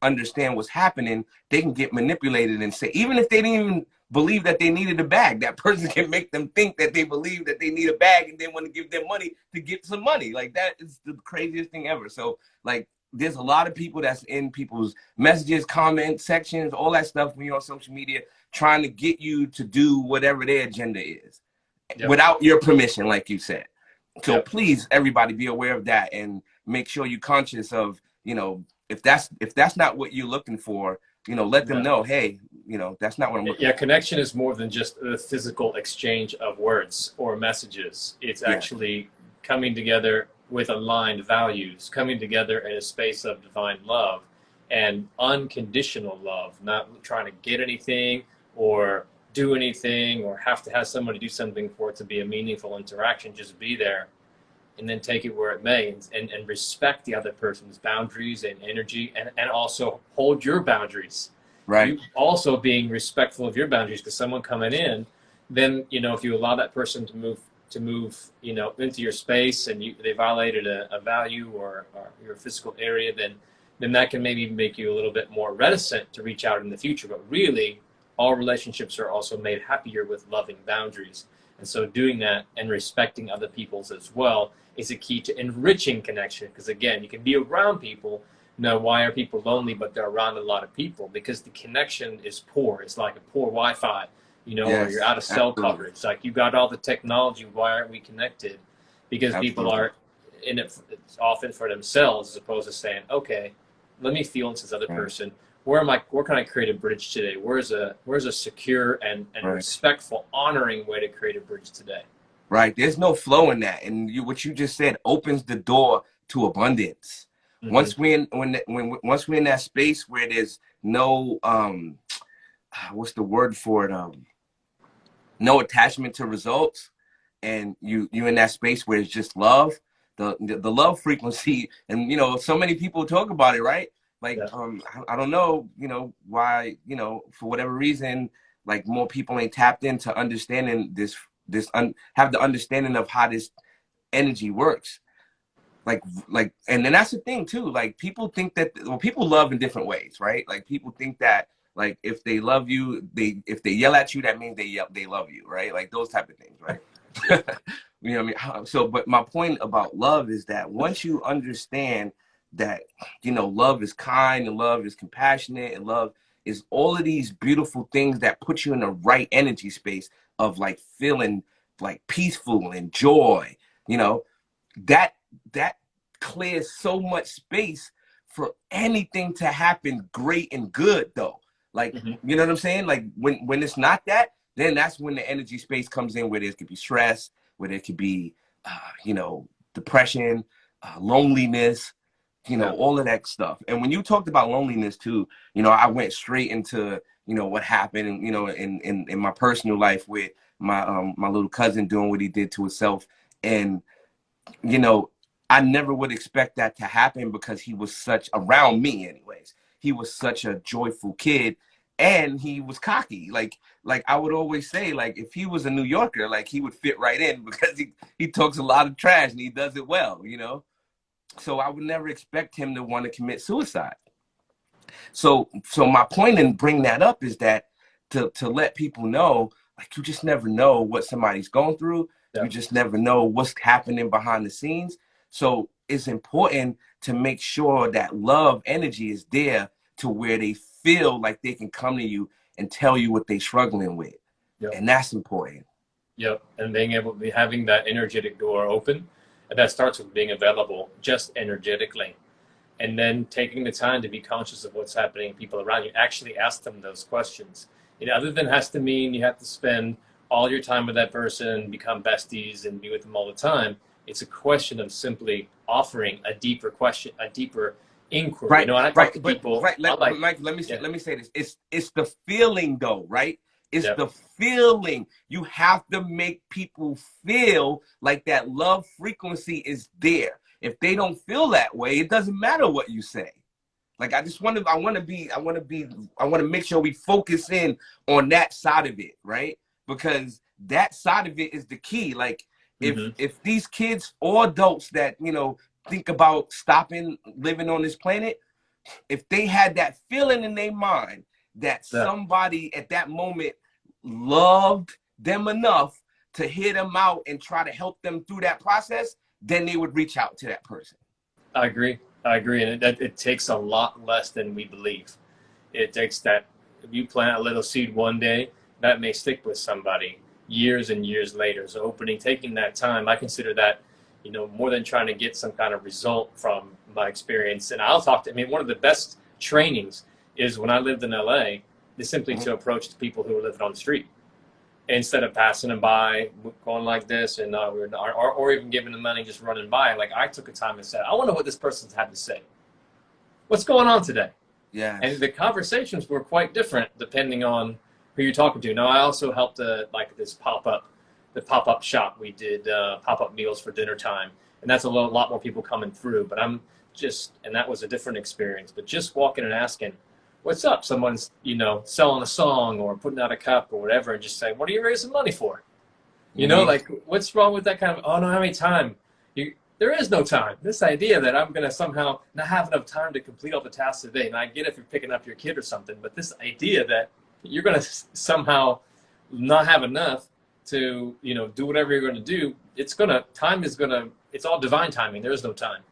understand what's happening, they can get manipulated and say, even if they didn't even believe that they needed a bag, that person can make them think that they believe that they need a bag and then want to give them money to get some money. Like, that is the craziest thing ever. So, like, there's a lot of people that's in people's messages, comment sections, all that stuff when you're on social media, trying to get you to do whatever their agenda is Yep. without your permission, like you said. So Yep. please, everybody, be aware of that and make sure you're conscious of, you know, if that's not what you're looking for, you know, let them Yeah. know, hey, you know, that's not what I'm looking Yeah, for. connection is more than just the physical exchange of words or messages. It's Yeah. actually coming together with aligned values, coming together in a space of divine love and unconditional love, not trying to get anything or do anything or have to have somebody do something for it to be a meaningful interaction. Just be there and then take it where it may, and respect the other person's boundaries and energy, and also hold your boundaries. Right. You also being respectful of your boundaries, because someone coming in, then, you know, if you allow that person to move, you know, into your space, and they violated a value or your physical area, then that can maybe make you a little bit more reticent to reach out in the future. But really, all relationships are also made happier with loving boundaries. And so doing that and respecting other people's as well is a key to enriching connection. Because again, you can be around people. Now, why are people lonely, but they're around a lot of people? Because the connection is poor. It's like a poor Wi-Fi, you know, or you're Yes. out of cell Absolutely. coverage. Like, you got all the technology. Why aren't we connected? Because people Absolutely. are in it often for themselves, as opposed to saying, okay, let me feel into this other Right. person. Where can I create a bridge today? Where's a secure and Right. respectful, honoring way to create a bridge today? Right. There's no flow in that. And what you just said opens the door to abundance. Mm-hmm. Once we're in once we're in that space where there's no what's the word for it? No attachment to results, and you're in that space where it's just love, the love frequency. And, you know, so many people talk about it, right? Like, Yeah. I don't know, you know, why, you know, for whatever reason, like, more people ain't tapped into understanding have the understanding of how this energy works. And then that's the thing too. Like, people think that, well, people love in different ways, right? Like, people think that, like, if they love you, if they yell at you, that means they love you, right? Like, those type of things, right? Yeah. You know what I mean? So, but my point about love is that once you understand that, you know, love is kind and love is compassionate and love is all of these beautiful things that put you in the right energy space of, like, feeling like peaceful and joy, you know, that that clears so much space for anything to happen great and good, though. Like, Mm-hmm. you know what I'm saying? Like, when it's not that, then that's when the energy space comes in, where there could be stress, where there could be, you know, depression, loneliness, you know, Yeah. all of that stuff. And when you talked about loneliness too, you know, I went straight into, you know, what happened, you know, in my personal life with my little cousin doing what he did to himself. And, you know, I never would expect that to happen, because he was such, around me anyways, he was such a joyful kid, and he was cocky. Like I would always say, like, if he was a New Yorker, like, he would fit right in, because he talks a lot of trash and he does it well, you know? So I would never expect him to want to commit suicide. So my point in bringing that up is that to let people know, like you just never know what somebody's going through. You Yeah. just never know what's happening behind the scenes. So it's important to make sure that love energy is there to where they feel like they can come to you and tell you what they're struggling with. Yep. And that's important. Yep. And being able to be having that energetic door open, and that starts with being available just energetically. And then taking the time to be conscious of what's happening, people around you, actually ask them those questions. Other than has to mean you have to spend all your time with that person, become besties, and be with them all the time. It's a question of simply offering a deeper question, a deeper inquiry. Right, When I talk right, to but people, right. I like, Mike, yeah, let me say this. It's the feeling though, right? It's yeah, the feeling. You have to make people feel like that love frequency is there. If they don't feel that way, it doesn't matter what you say. Like I want to make sure we focus in on that side of it, right? Because that side of it is the key. Like mm-hmm, if these kids or adults that, think about stopping living on this planet, if they had that feeling in their mind that yeah. somebody at that moment loved them enough to hear them out and try to help them through that process, then they would reach out to that person. I agree. I agree. And it takes a lot less than we believe. It takes that, if you plant a little seed one day, that may stick with somebody years and years later. So taking that time, I consider that, more than trying to get some kind of result from my experience. And one of the best trainings is when I lived in LA, is simply Mhm. to approach the people who are living on the street. Instead of passing them by, going like this, and or even giving them money, just running by. Like I took a time and said, I wonder what this person's had to say. What's going on today? And Yes. the conversations were quite different depending on who you're talking to. Now, I also helped like this the pop up shop. We did pop up meals for dinner time, and that's a lot more people coming through. But and that was a different experience. But just walking and asking, "What's up?" Someone's selling a song or putting out a cup or whatever, and just saying, "What are you raising money for?" Mm-hmm. Like what's wrong with that kind of? Oh, I don't have any time. There is no time. This idea that I'm going to somehow not have enough time to complete all the tasks today, and I get if you're picking up your kid or something, but this idea that you're going to somehow not have enough to, do whatever you're going to do, it's all divine timing. There is no time.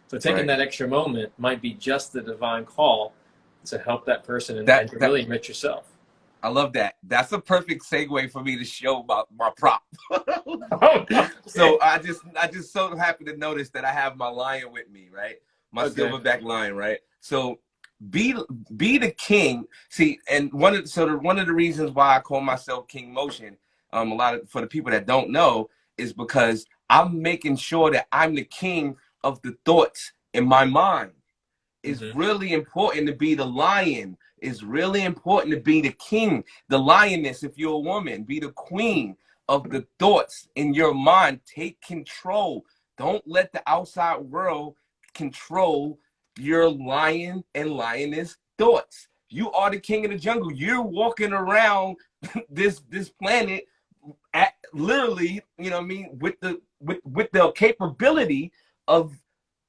So taking Right. that extra moment might be just the divine call to help that person and That to that really enrich yourself. I love that. That's a perfect segue for me to show about my prop. So I just so happy to notice that I have my lion with me, right? My Okay. silverback lion, right? So be be the king. See, and one of the reasons why I call myself King Motion, a lot of for the people that don't know, is because I'm making sure that I'm the king of the thoughts in my mind. It's Mm-hmm. really important to be the lion. It's really important to be the king, the lioness. If you're a woman, be the queen of the thoughts in your mind. Take control. Don't let the outside world control your lion and lioness thoughts. You are the king of the jungle. You're walking around this planet at literally, what I mean, with the capability of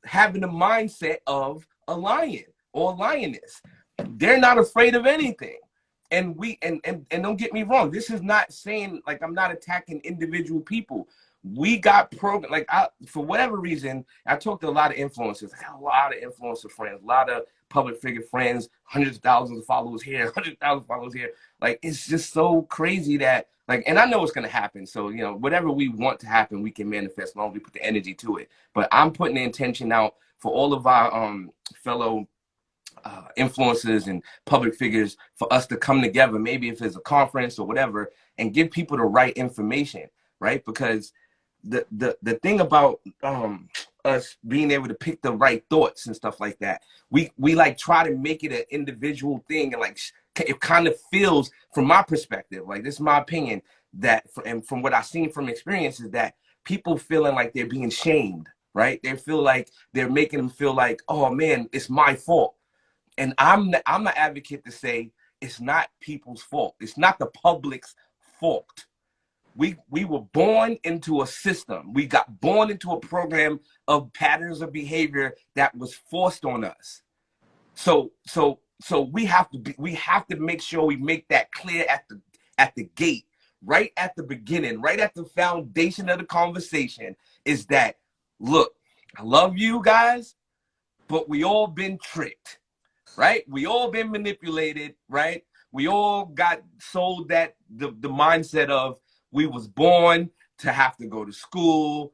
having the mindset of a lion or a lioness. They're not afraid of anything. And and don't get me wrong, this is not saying like I'm not attacking individual people. We got program like for whatever reason, I talked to a lot of influencers. I got a lot of influencer friends, a lot of public figure friends, hundreds of thousands of followers here, 100,000 followers here. Like it's just so crazy that like, and I know it's gonna happen. So whatever we want to happen, we can manifest as long as we put the energy to it. But I'm putting the intention out for all of our fellow influencers and public figures for us to come together, maybe if it's a conference or whatever, and give people the right information, right? Because the thing about us being able to pick the right thoughts and stuff like that, we like try to make it an individual thing, and like it kind of feels, from my perspective, like this is my opinion, that and from what I've seen from experience is that people feeling like they're being shamed, right? They feel like they're making them feel like, oh man, it's my fault. And I'm an advocate to say it's not people's fault. It's not the public's fault. We were born into a system. We got born into a program of patterns of behavior that was forced on us. So we have to make sure we make that clear at the gate, right at the beginning, right at the foundation of the conversation is that, look, I love you guys, but we all been tricked, right? We all been manipulated, right? We all got sold that the mindset of we was born to have to go to school,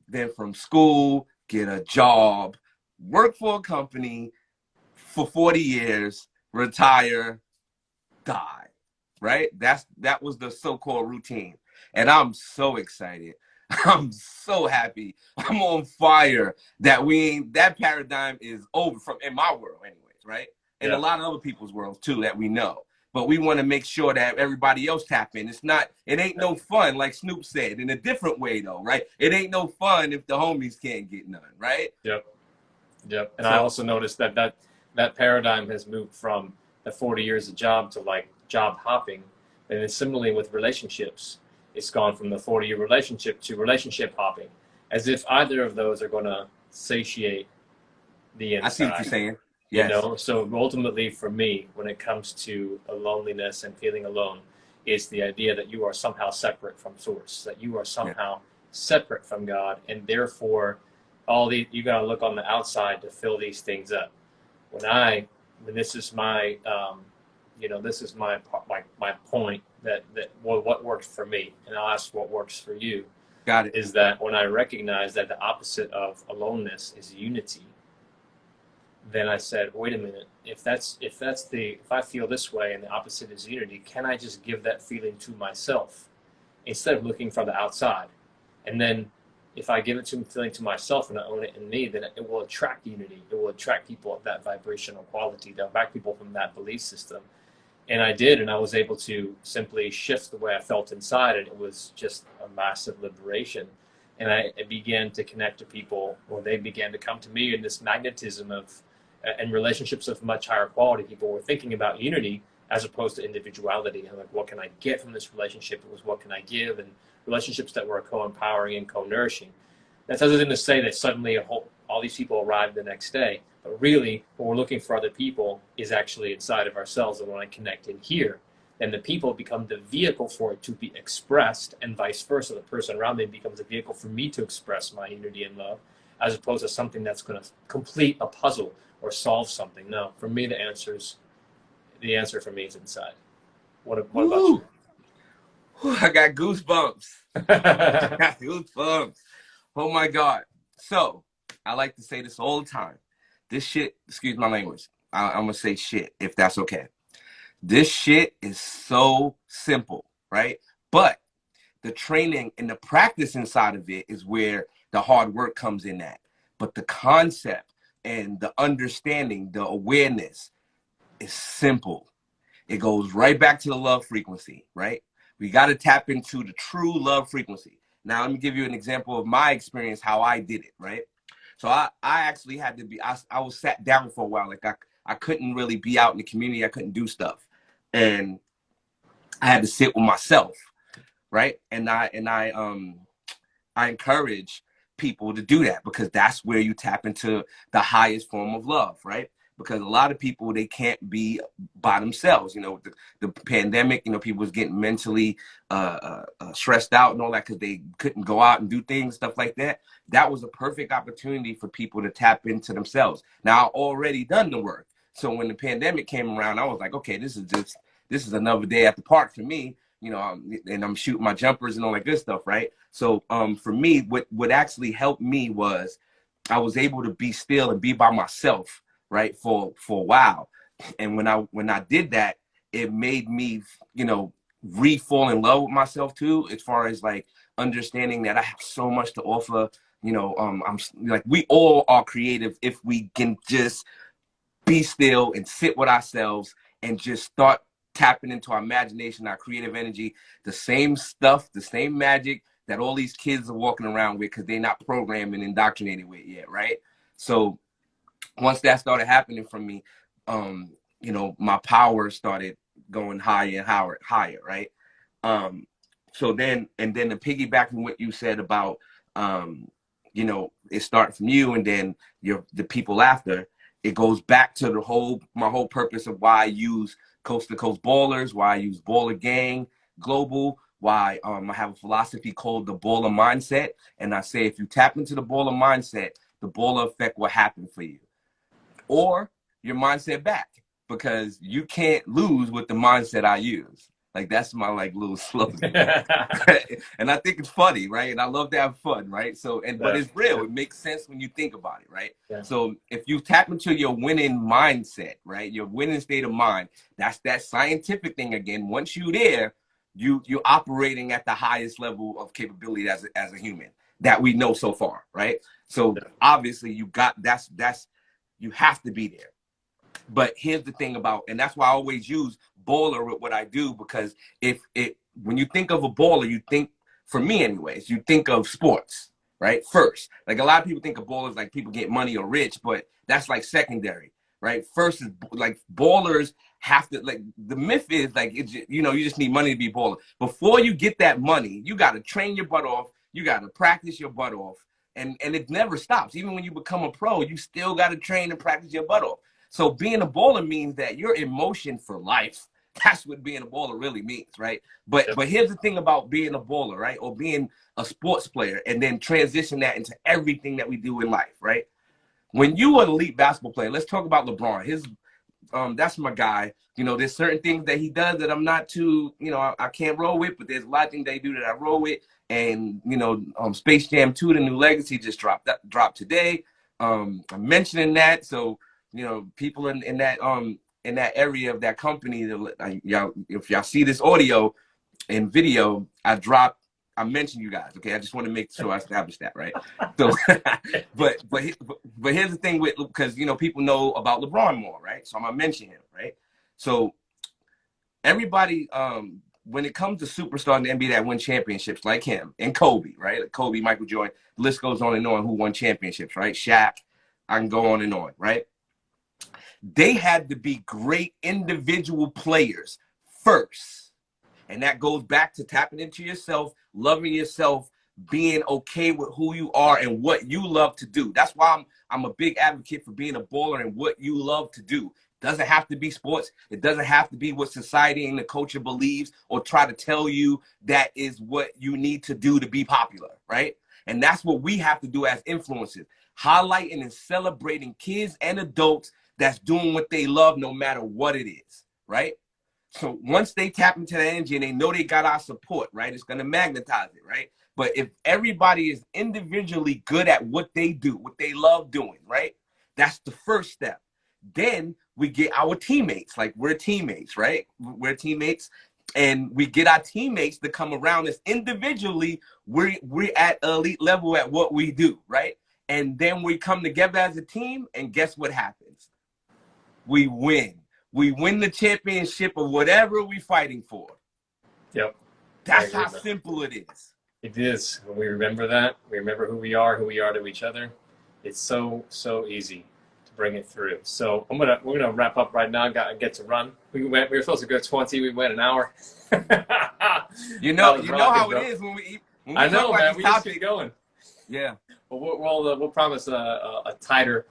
then from school, get a job, work for a company for 40 years, retire, die, right? That was the so-called routine. And I'm so excited. I'm so happy. I'm on fire that that paradigm is over from in my world anyways, right? And a lot of other people's worlds too that we know. But we want to make sure that everybody else tap in. It ain't no fun, like Snoop said, in a different way though, right? It ain't no fun if the homies can't get none, right? Yep. Yep. And I also noticed that paradigm has moved from the 40 years of job to like job hopping. And then similarly with relationships, it's gone from the 40-year relationship to relationship hopping, as if either of those are going to satiate the inside. I see what you're saying. Yes. You know, so ultimately for me, when it comes to a loneliness and feeling alone, it's the idea that you are somehow separate from source, that you are somehow separate from God, and therefore you got to look on the outside to fill these things up. When this is my, this is my point that what works for me, and I'll ask what works for you. Got it. Is that when I recognize that the opposite of aloneness is unity, then I said, wait a minute, if I feel this way and the opposite is unity, can I just give that feeling to myself instead of looking from the outside? And then if I give it feeling to myself and I own it in me, then it will attract unity. It will attract people of that vibrational quality. They'll attract people from that belief system. And I did, and I was able to simply shift the way I felt inside, and it was just a massive liberation. And I began to connect to people, or they began to come to me in this magnetism and relationships of much higher quality. People were thinking about unity as opposed to individuality. And like, what can I get from this relationship? It was, what can I give? And relationships that were co-empowering and co-nourishing. That's other than to say that suddenly all these people arrived the next day. But really, when we're looking for other people is actually inside of ourselves. And when I connect in here, then the people become the vehicle for it to be expressed, and vice versa. The person around me becomes a vehicle for me to express my unity and love, as opposed to something that's going to complete a puzzle or solve something. No, for me, the answer for me is inside. What about you? I got goosebumps. I got goosebumps. Oh my God. So I like to say this all the time. This shit, excuse my language, I'm gonna say shit if that's okay. This shit is so simple, right? But the training and the practice inside of it is where the hard work comes in at. But the concept and the understanding, the awareness is simple. It goes right back to the love frequency, right? We got to tap into the true love frequency. Now, let me give you an example of my experience, how I did it, right? So I actually had to be, I was sat down for a while. Like I couldn't really be out in the community. I couldn't do stuff. And I had to sit with myself, right? And I encourage people to do that, because that's where you tap into the highest form of love, right? Because a lot of people, they can't be by themselves. You know, the pandemic, you know, people was getting mentally stressed out and all that because they couldn't go out and do things, stuff like that. That was a perfect opportunity for people to tap into themselves. Now, I already done the work. So when the pandemic came around, I was like, okay, this is another day at the park for me, you know, and I'm shooting my jumpers and all that good stuff, right? So for me, what actually helped me was I was able to be still and be by myself, right, for a while. And when I did that, it made me, you know, fall in love with myself too, as far as like understanding that I have so much to offer. You know, I'm like, we all are creative if we can just be still and sit with ourselves and just start tapping into our imagination, our creative energy, the same stuff, the same magic that all these kids are walking around with, because they're not programmed and indoctrinated with yet, right? So once that started happening from me, you know, my power started going higher and higher, right? So then to piggyback on what you said about, you know, it started from you and then the people after, it goes back to my whole purpose of why I use Coast to Coast Ballers, why I use Baller Gang Global, why I have a philosophy called the baller mindset. And I say, if you tap into the baller mindset, the baller effect will happen for you. Or your mindset back, because you can't lose with the mindset I use. Like, that's my like little slogan. And I think it's funny, right? And I love to have fun, right? So, but it's real. It makes sense when you think about it, right? Yeah. So if you tap into your winning mindset, right, your winning state of mind, that's that scientific thing again. Once you're there, you're operating at the highest level of capability as a human that we know so far, right? So obviously you got that's you have to be there. But here's the thing about, and that's why I always use baller with what I do, because when you think of a baller, you think, for me anyways, you think of sports, right? First, like a lot of people think of ballers like people get money or rich, but that's like secondary, right? First is like ballers have to, like, the myth is like, it's, you know, you just need money to be a baller. Before you get that money, you got to train your butt off. You got to practice your butt off. And it never stops. Even when you become a pro, you still got to train and practice your butt off. So being a baller means that you're in motion for life. That's what being a baller really means, right? But here's the thing about being a baller, right? Or being a sports player, and then transition that into everything that we do in life, right? When you are an elite basketball player, let's talk about LeBron. That's my guy. You know, there's certain things that he does that I'm not too, you know, I can't roll with, but there's a lot of things they do that I roll with. And, you know, Space Jam 2, The New Legacy just dropped today. I'm mentioning that. So, you know, people in that area of that company, y'all, if y'all see this audio and video, I mentioned you guys. Okay, I just want to make sure I establish that, right? So, but here's the thing with, because you know people know about LeBron more, right? So I'm gonna mention him, right? So everybody, when it comes to superstars in the NBA that win championships, like him and Kobe, right? Like Kobe, Michael Jordan, the list goes on and on who won championships, right? Shaq, I can go on and on, right? They had to be great individual players first. And that goes back to tapping into yourself, loving yourself, being okay with who you are and what you love to do. That's why I'm a big advocate for being a baller and what you love to do. It doesn't have to be sports. It doesn't have to be what society and the culture believes or try to tell you that is what you need to do to be popular, right? And that's what we have to do as influencers, highlighting and celebrating kids and adults that's doing what they love no matter what it is, right? So once they tap into that energy and they know they got our support, right, it's going to magnetize it, right? But if everybody is individually good at what they do, what they love doing, right, that's the first step. Then we get our teammates. Like, we're teammates, right? We're teammates. And we get our teammates to come around us individually. We're at elite level at what we do, right? And then we come together as a team, and guess what happens? We win. We win the championship of whatever we're fighting for. Yep. That's how simple it is. It is. When we remember that, we remember who we are to each other. It's so easy to bring it through. So we're gonna wrap up right now. Get to run. We were supposed to go 20. We went an hour. you know how it is when we I know, man. We just keep going. Yeah. Well, we'll promise a tighter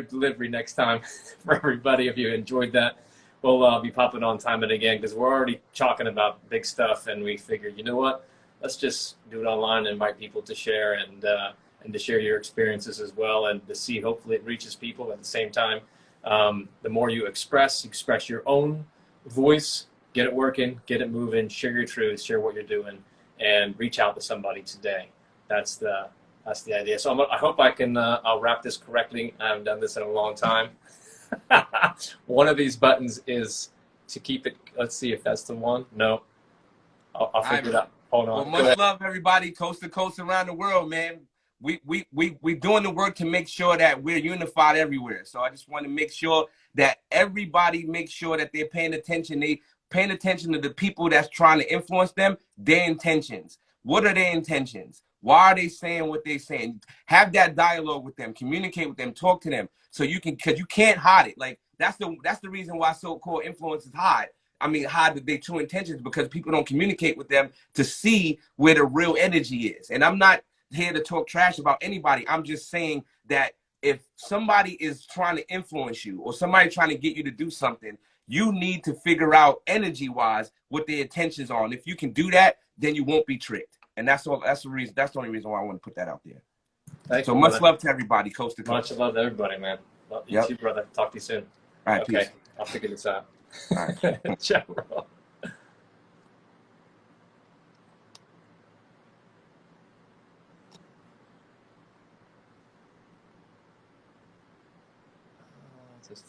delivery next time for everybody. If you enjoyed that, we'll be popping on time and again, because we're already talking about big stuff, and we figured, you know what, let's just do it online and invite people to share and to share your experiences as well, and to see, hopefully it reaches people. At the same time, the more you express your own voice, get it working, get it moving, share your truth, share what you're doing, and reach out to somebody today. That's the idea. So I hope I can, I'll wrap this correctly. I haven't done this in a long time. One of these buttons is to keep it. Let's see if that's the one. No, I'll figure it out. Hold on. Well, much love, everybody, coast to coast around the world, man. We doing the work to make sure that we're unified everywhere. So I just want to make sure that everybody makes sure that they're paying attention. They paying attention to the people that's trying to influence them, their intentions. What are their intentions? Why are they saying what they're saying? Have that dialogue with them, communicate with them, talk to them, so you can, because you can't hide it. Like, that's the reason why so-called influencers hide. I mean, hide their true intentions, because people don't communicate with them to see where the real energy is. And I'm not here to talk trash about anybody. I'm just saying that if somebody is trying to influence you, or somebody trying to get you to do something, You need to figure out energy wise what their intentions are. And if you can do that, then you won't be tricked. And that's all. That's the reason. That's the only reason why I want to put that out there. Thank So you, much brother. love to everybody, coast to coast. Much love to everybody, man. Love you Yep. too, brother. Talk to you soon. All right, Okay, peace. I'll figure this out. All right. Ciao, bro. Just